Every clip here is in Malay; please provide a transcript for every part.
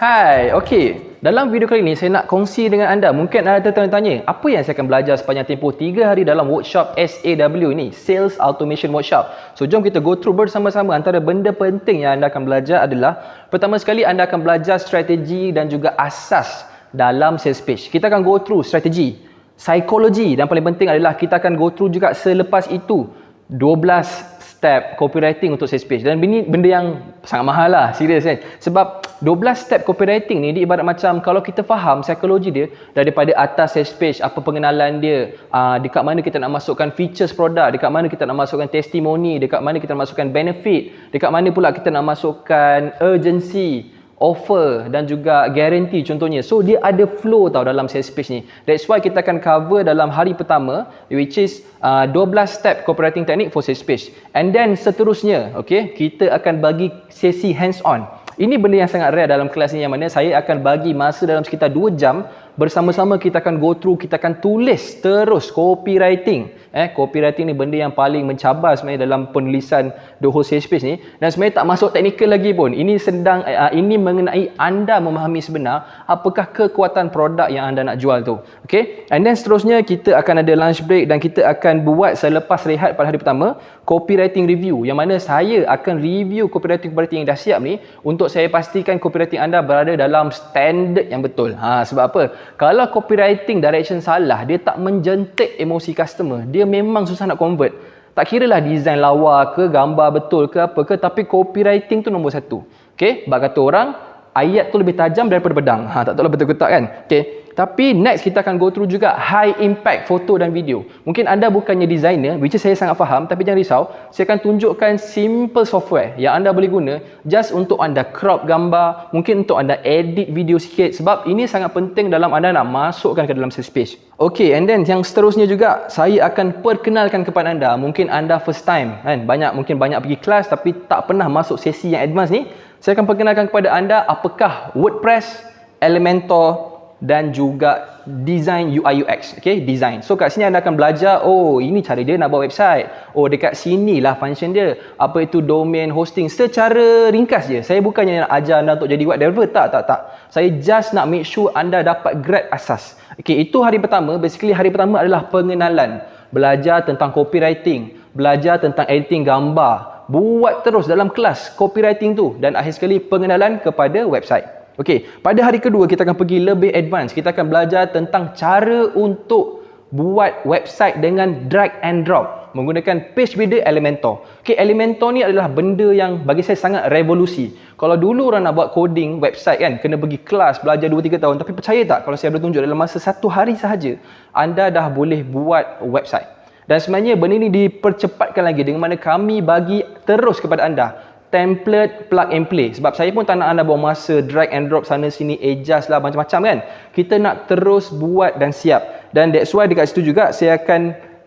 Hai, okey. Dalam video kali ini saya nak kongsi dengan anda. Mungkin anda tertanya-tanya, apa yang saya akan belajar sepanjang tempoh 3 hari dalam workshop SAW ini, Sales Automation Workshop. So, jom kita go through bersama-sama. Antara benda penting yang anda akan belajar adalah, pertama sekali anda akan belajar strategi dan juga asas dalam sales pitch. Kita akan go through strategi, psikologi, dan paling penting adalah kita akan go through juga selepas itu 12 step copywriting untuk sales pitch. Dan ini benda yang sangat mahal lah, serius kan. Sebab 12 step copywriting ni dia ibarat macam kalau kita faham psikologi dia daripada atas sales pitch, apa pengenalan dia, dekat mana kita nak masukkan features produk, dekat mana kita nak masukkan testimoni, dekat mana kita nak masukkan benefit, dekat mana pula kita nak masukkan urgency, offer dan juga guarantee contohnya. So dia ada flow tau dalam sales pitch ni. That's why kita akan cover dalam hari pertama, which is 12 step copywriting technique for sales pitch. And then seterusnya, okay, kita akan bagi sesi hands on. Ini benda yang sangat rare dalam kelas ni, yang mana saya akan bagi masa dalam sekitar 2 jam bersama-sama. Kita akan go through, kita akan tulis terus copywriting. Copywriting ni benda yang paling mencabar sebenarnya dalam penulisan the whole sales pitch ni, dan sebenarnya tak masuk technical lagi pun. Ini sedang ini mengenai anda memahami sebenar apakah kekuatan produk yang anda nak jual tu. Okay, and then seterusnya kita akan ada lunch break dan kita akan buat selepas rehat pada hari pertama copywriting review, yang mana saya akan review copywriting yang dah siap ni untuk saya pastikan copywriting anda berada dalam standard yang betul. Sebab apa? Kalau copywriting direction salah, dia tak menjentik emosi customer, dia memang susah nak convert. Tak kira lah design lawa ke, gambar betul ke apa ke, tapi copywriting tu nombor satu. Okay, bak kata orang, ayat tu lebih tajam daripada pedang. Tak tahu lah betul ke tak kan? Okay, tapi next kita akan go through juga high impact foto dan video. Mungkin anda bukannya designer, which is saya sangat faham, tapi jangan risau, saya akan tunjukkan simple software yang anda boleh guna just untuk anda crop gambar, mungkin untuk anda edit video sikit, sebab ini sangat penting dalam anda nak masukkan ke dalam sales page. Okay, and then yang seterusnya juga saya akan perkenalkan kepada anda. Mungkin anda first time kan, mungkin banyak pergi kelas tapi tak pernah masuk sesi yang advance ni. Saya akan perkenalkan kepada anda apakah WordPress, Elementor dan juga design UI UX. Okay, design. So kat sini anda akan belajar, oh ini cara dia nak buat website, oh dekat sini lah function dia, apa itu domain hosting, secara ringkas je. Saya bukannya nak ajar anda untuk jadi web developer, tak. Saya just nak make sure anda dapat grab asas. Okay, itu hari pertama. Basically hari pertama adalah pengenalan, belajar tentang copywriting, belajar tentang editing gambar, buat terus dalam kelas copywriting tu, dan akhir sekali pengenalan kepada website. Okey, pada hari kedua kita akan pergi lebih advance. Kita akan belajar tentang cara untuk buat website dengan drag and drop menggunakan Page Builder Elementor. Okey, Elementor ni adalah benda yang bagi saya sangat revolusi. Kalau dulu orang nak buat coding website kan, kena pergi kelas, belajar 2-3 tahun. Tapi percaya tak, kalau saya boleh tunjuk dalam masa 1 hari sahaja, anda dah boleh buat website. Dan sebenarnya benda ni dipercepatkan lagi dengan mana kami bagi terus kepada anda template plug and play. Sebab saya pun tak nak anda buang masa drag and drop sana sini, adjust lah macam-macam kan. Kita nak terus buat dan siap. Dan that's why dekat situ juga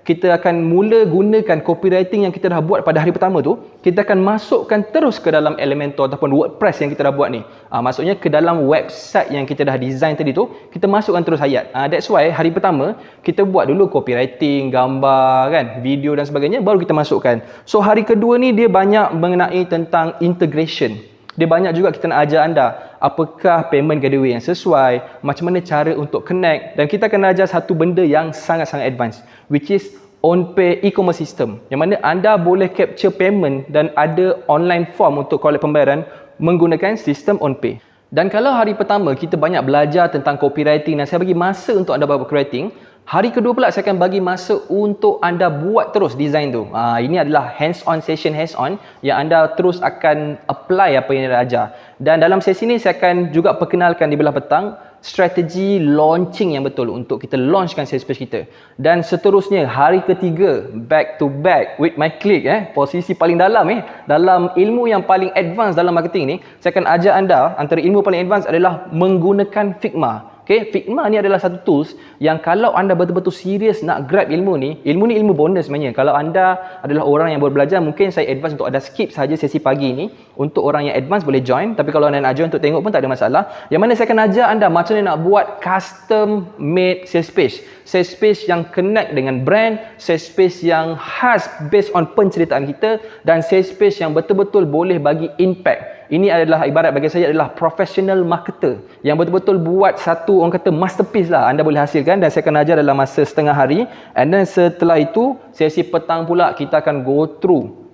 kita akan mula gunakan copywriting yang kita dah buat pada hari pertama tu. Kita akan masukkan terus ke dalam Elementor ataupun WordPress yang kita dah buat ni. Maksudnya ke dalam website yang kita dah design tadi tu, kita masukkan terus ayat. That's why hari pertama kita buat dulu copywriting, gambar kan, video dan sebagainya, baru kita masukkan. So hari kedua ni dia banyak mengenai tentang integration. Dia banyak juga kita nak ajar anda apakah payment gateway yang sesuai, macam mana cara untuk connect, dan kita akan ajar satu benda yang sangat-sangat advance, which is OnPay e-commerce system, yang mana anda boleh capture payment dan ada online form untuk collect pembayaran menggunakan sistem OnPay. Dan kalau hari pertama kita banyak belajar tentang copywriting dan saya bagi masa untuk anda buat copywriting, hari kedua pula saya akan bagi masa untuk anda buat terus design tu. Ini adalah hands-on session, hands-on yang anda terus akan apply apa yang anda ajar. Dan dalam sesi ni saya akan juga perkenalkan di belah petang strategi launching yang betul untuk kita launchkan sales page kita. Dan seterusnya hari ketiga, back to back with my click, posisi paling dalam dalam ilmu yang paling advance dalam marketing ni, saya akan ajar anda antara ilmu paling advance adalah menggunakan Figma. Okay, Figma ni adalah satu tools yang kalau anda betul-betul serius nak grab ilmu ni ilmu bonus sebenarnya. Kalau anda adalah orang yang baru belajar, mungkin saya advance untuk anda skip saja sesi pagi ni. Untuk orang yang advance boleh join, tapi kalau anda nak join untuk tengok pun tak ada masalah. Yang mana saya akan ajar anda macam mana nak buat custom made sales page yang connect dengan brand, sales page yang khas based on penceritaan kita, dan sales page yang betul-betul boleh bagi impact. Ini adalah ibarat bagi saya adalah professional marketer yang betul-betul buat satu orang kata masterpiece lah anda boleh hasilkan, dan saya akan ajar dalam masa setengah hari. And then setelah itu sesi petang pula kita akan go through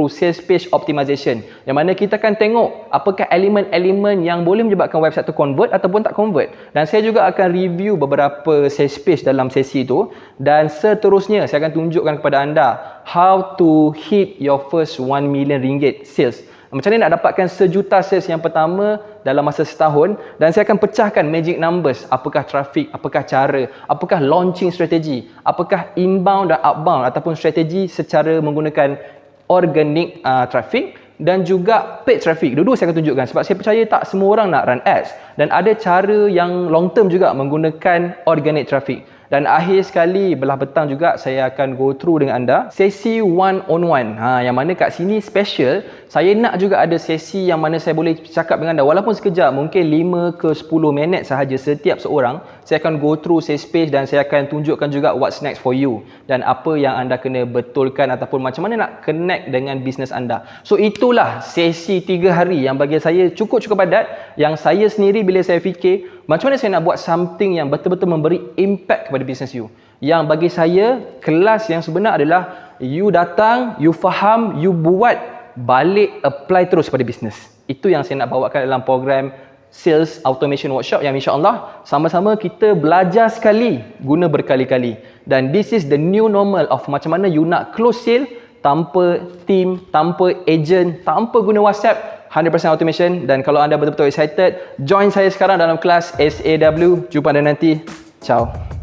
sales page optimization, yang mana kita akan tengok apakah elemen-elemen yang boleh menyebabkan website tu convert ataupun tak convert, dan saya juga akan review beberapa sales page dalam sesi itu, dan seterusnya saya akan tunjukkan kepada anda how to hit your first 1 million ringgit sales. Macam mana nak dapatkan 1 juta sales yang pertama dalam masa setahun, dan saya akan pecahkan magic numbers, apakah traffic, apakah cara, apakah launching strategi, apakah inbound dan outbound ataupun strategi secara menggunakan organic traffic dan juga paid traffic. Dua-dua saya akan tunjukkan sebab saya percaya tak semua orang nak run ads, dan ada cara yang long term juga menggunakan organic traffic. Dan akhir sekali belah petang juga saya akan go through dengan anda sesi one on one, yang mana kat sini special. Saya nak juga ada sesi yang mana saya boleh cakap dengan anda walaupun sekejap, mungkin 5 ke 10 minit sahaja setiap seorang. Saya akan go through sales page dan saya akan tunjukkan juga what's next for you dan apa yang anda kena betulkan ataupun macam mana nak connect dengan bisnes anda. So itulah sesi 3 hari yang bagi saya cukup padat, yang saya sendiri bila saya fikir macam mana saya nak buat something yang betul-betul memberi impact kepada bisnes you. Yang bagi saya kelas yang sebenar adalah you datang, you faham, you buat, balik apply terus pada bisnes. Itu yang saya nak bawakan dalam program Sales Automation Workshop yang insya-Allah sama-sama kita belajar sekali guna berkali-kali. Dan this is the new normal of macam mana you nak close sale tanpa team, tanpa agent, tanpa guna WhatsApp, 100% automation. Dan kalau anda betul-betul excited, join saya sekarang dalam kelas SAW. Jumpa anda nanti. Ciao.